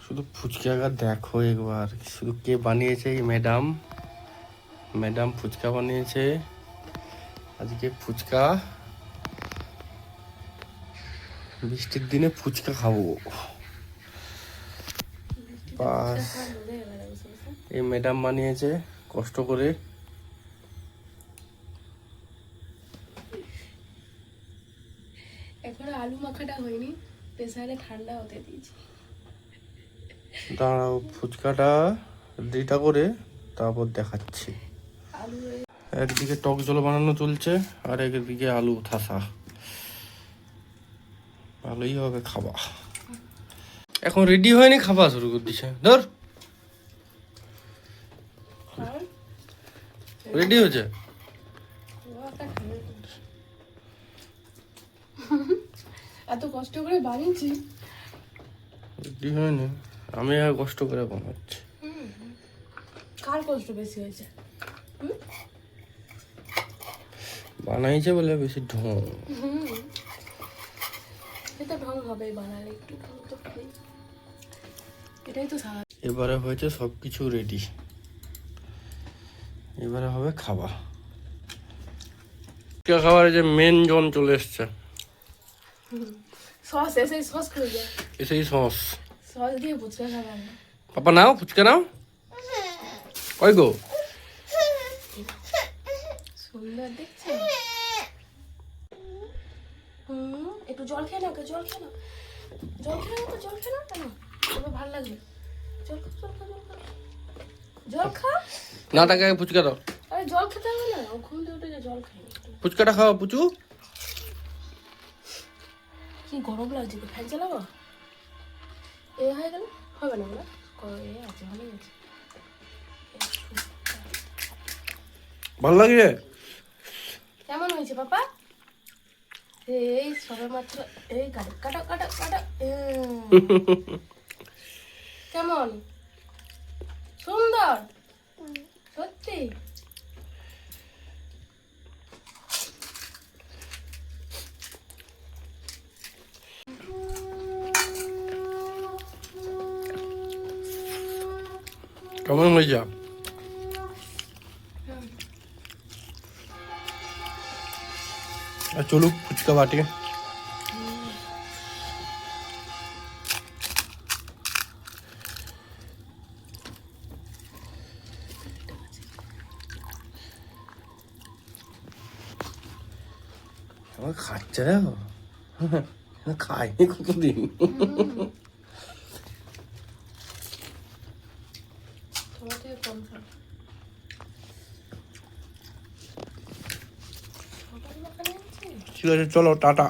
শুধু ফুচকা দেখো একবার, শুধু কে বানিয়েছে? এই ম্যাডাম ফুচকা বানিয়েছে আজকে। ফুচকা, বৃষ্টির দিনে ফুচকা খাবো বাস। এই ম্যাডাম বানিয়েছে কষ্ট করে। এখন আলু মাখাটা হয়নি, প্রেসারে ঠান্ডা হতে দিয়েছি। দাঁড়াও, ফুচকাটা রেডিটা করে তারপর দেখাচ্ছি। আলু একদিকে টক জল বানানো চলছে আর একদিকে আলু ঠাসা। ভালোই হবে খাবা। এখন রেডি হয়নি, খাওয়া শুরু করে দিছে। ধর, রেডি হয়েছে। এত কষ্ট করে বানিয়েছি, রেডি হয়নি, আমি আর কষ্ট করে বানাচ্ছি। কার কষ্ট বেশি হয়েছে? বানাইছে বলে বেশি ঢং। এটা ঢং হবে, বানালে একটু ঢং তো হবে, এটাই তো স্বাভাবিক। এবারে হয়েছে সবকিছু রেডি, এবারে হবে খাওয়া। ফুচকা খাওয়ার যে মেন জন চলে এসছে। সস এসে সস করে যায়, এসেই সস। সস দিয়ে ফুচকা খাবেন না? পাপা নাও ফুচকা নাও। ওই গো, সুন্দর দেখছে। একটু জল খেয়ে নাও, জল খেয়ে নাও, জল খেয়ে নাও, জল খেয়ে নাও, কেন তবে ভালো লাগবে। জল খা, জল খা, জল খা, জল খা। না টাকা ফুচকা দাও। আরে জল খেতে হবে না, ও ঘুম থেকে উঠে জল খাই। ফুচকাটা খাও পুচু। কি গরম লাগছে, ফ্যান চালাবো? এ হয়ে গেল, হবে না না, এ আছে, ভালোই আছে। ভালো লাগে। কেমন হয়েছে পাপা? এই সবে মাত্র, এই কাটো কাটো কাটো কাটো। কেমন সুন্দর সত্যি। কেমন হয়েছে? আর চলুক ফুচকা বাটি। আমার খাচ্ছে দেখো, খাইনি কতদিন। ঠিক আছে, চলো টাটা।